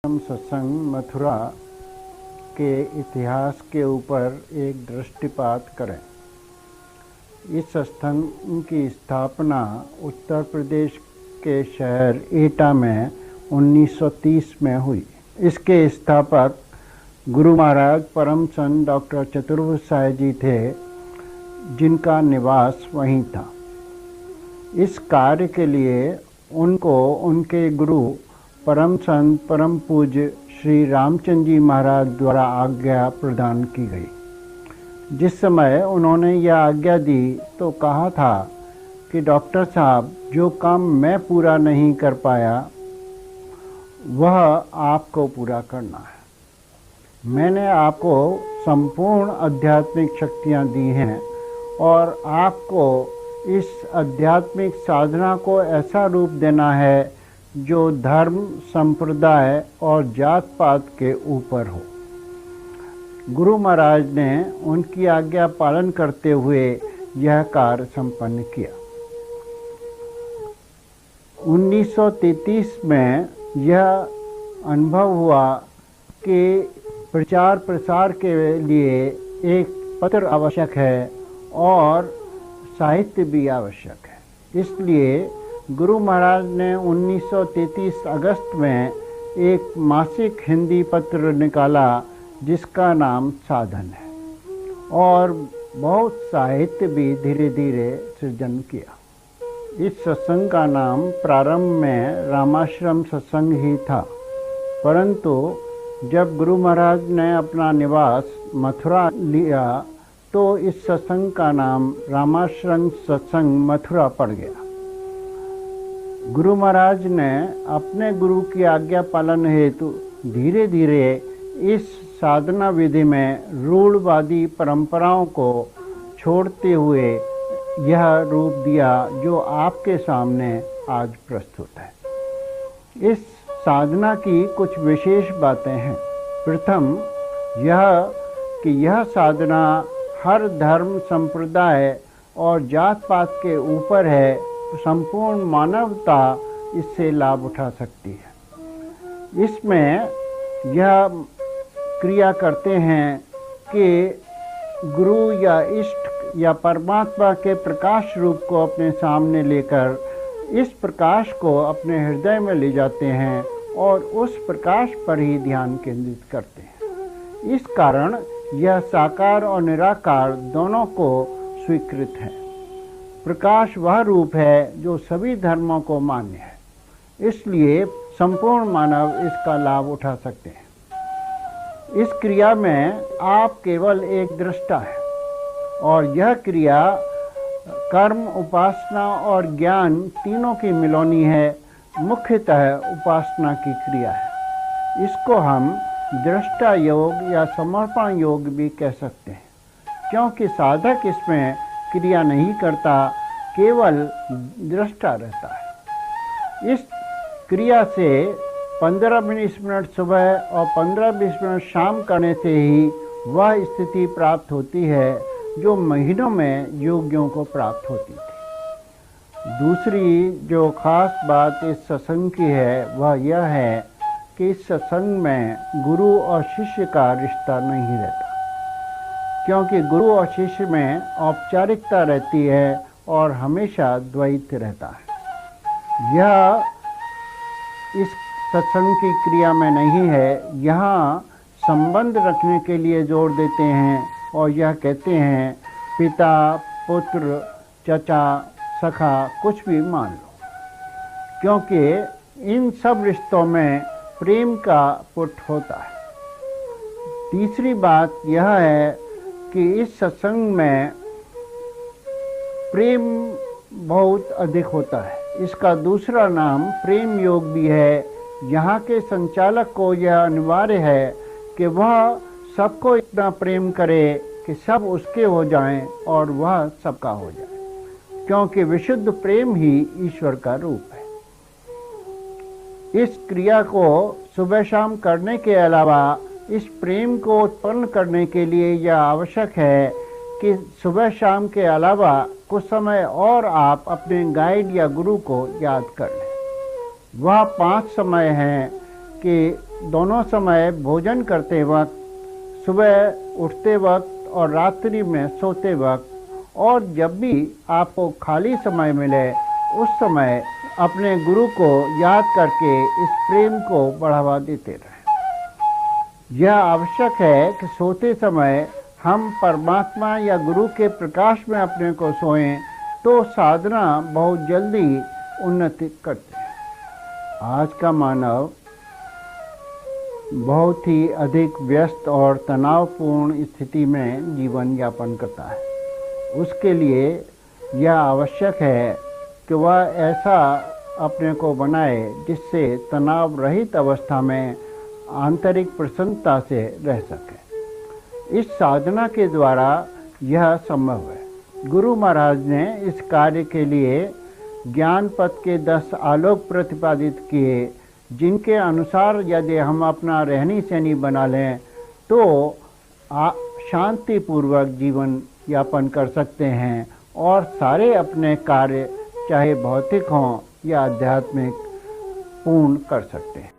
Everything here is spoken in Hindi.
हम सत्संग मथुरा के इतिहास के ऊपर एक दृष्टिपात करें। इस सत्संग की स्थापना उत्तर प्रदेश के शहर एटा में 1930 में हुई। इसके स्थापक गुरु महाराज परम संत डॉक्टर चतुर्भुज साहिब जी थे, जिनका निवास वहीं था। इस कार्य के लिए उनको उनके गुरु परम संत परम पूज्य श्री रामचंद्र जी महाराज द्वारा आज्ञा प्रदान की गई। जिस समय उन्होंने यह आज्ञा दी तो कहा था कि डॉक्टर साहब, जो काम मैं पूरा नहीं कर पाया वह आपको पूरा करना है। मैंने आपको संपूर्ण आध्यात्मिक शक्तियाँ दी हैं और आपको इस आध्यात्मिक साधना को ऐसा रूप देना है जो धर्म, संप्रदाय और जात पात के ऊपर हो। गुरु महाराज ने उनकी आज्ञा पालन करते हुए यह कार्य संपन्न किया। 1933 में यह अनुभव हुआ कि प्रचार प्रसार के लिए एक पत्र आवश्यक है और साहित्य भी आवश्यक है। इसलिए गुरु महाराज ने 1933 अगस्त में एक मासिक हिंदी पत्र निकाला जिसका नाम साधन है, और बहुत साहित्य भी धीरे धीरे सृजन किया। इस सत्संग का नाम प्रारंभ में रामाश्रम सत्संग ही था, परंतु जब गुरु महाराज ने अपना निवास मथुरा लिया तो इस सत्संग का नाम रामाश्रम सत्संग मथुरा पड़ गया। गुरु महाराज ने अपने गुरु की आज्ञा पालन हेतु धीरे धीरे इस साधना विधि में रूढ़वादी परंपराओं को छोड़ते हुए यह रूप दिया जो आपके सामने आज प्रस्तुत है। इस साधना की कुछ विशेष बातें हैं। प्रथम यह कि यह साधना हर धर्म, संप्रदाय और जात पात के ऊपर है। संपूर्ण मानवता इससे लाभ उठा सकती है। इसमें यह क्रिया करते हैं कि गुरु या इष्ट या परमात्मा के प्रकाश रूप को अपने सामने लेकर इस प्रकाश को अपने हृदय में ले जाते हैं और उस प्रकाश पर ही ध्यान केंद्रित करते हैं। इस कारण यह साकार और निराकार दोनों को स्वीकृत है। प्रकाश वह रूप है जो सभी धर्मों को मान्य है, इसलिए संपूर्ण मानव इसका लाभ उठा सकते हैं। इस क्रिया में आप केवल एक दृष्टा है और यह क्रिया कर्म, उपासना और ज्ञान तीनों की मिलौनी है। मुख्यतः उपासना की क्रिया है। इसको हम दृष्टा योग या समर्पण योग भी कह सकते हैं, क्योंकि साधक इसमें क्रिया नहीं करता, केवल दृष्टा रहता है। इस क्रिया से 15-20 मिनट सुबह और 15-20 मिनट शाम करने से ही वह स्थिति प्राप्त होती है जो महीनों में योगियों को प्राप्त होती थी। दूसरी जो खास बात इस सत्संग की है वह यह है कि इस सत्संग में गुरु और शिष्य का रिश्ता नहीं रहता, क्योंकि गुरु और शिष्य में औपचारिकता रहती है और हमेशा द्वैत रहता है। यह इस सत्संग की क्रिया में नहीं है। यहाँ संबंध रखने के लिए जोर देते हैं और यह कहते हैं पिता, पुत्र, चचा, सखा कुछ भी मान लो, क्योंकि इन सब रिश्तों में प्रेम का पुट होता है। तीसरी बात यह है कि इस सत्संग में प्रेम बहुत अधिक होता है। इसका दूसरा नाम प्रेम योग भी है। यहाँ के संचालक को यह अनिवार्य है कि वह सबको इतना प्रेम करे कि सब उसके हो जाएं और वह सबका हो जाए, क्योंकि विशुद्ध प्रेम ही ईश्वर का रूप है। इस क्रिया को सुबह शाम करने के अलावा इस प्रेम को उत्पन्न करने के लिए यह आवश्यक है कि सुबह शाम के अलावा कुछ समय और आप अपने गाइड या गुरु को याद कर लें। वह 5 समय हैं कि दोनों समय भोजन करते वक्त, सुबह उठते वक्त और रात्रि में सोते वक्त, और जब भी आपको खाली समय मिले उस समय अपने गुरु को याद करके इस प्रेम को बढ़ावा देते रहें। यह आवश्यक है कि सोते समय हम परमात्मा या गुरु के प्रकाश में अपने को सोएं, तो साधना बहुत जल्दी उन्नति करते हैं। आज का मानव बहुत ही अधिक व्यस्त और तनावपूर्ण स्थिति में जीवन यापन करता है। उसके लिए यह आवश्यक है कि वह ऐसा अपने को बनाए जिससे तनाव रहित अवस्था में आंतरिक प्रसन्नता से रह सके। इस साधना के द्वारा यह संभव है। गुरु महाराज ने इस कार्य के लिए ज्ञान पथ के 10 आलोक प्रतिपादित किए, जिनके अनुसार यदि हम अपना रहनी सहनी बना लें तो शांतिपूर्वक जीवन यापन कर सकते हैं और सारे अपने कार्य चाहे भौतिक हों या आध्यात्मिक पूर्ण कर सकते हैं।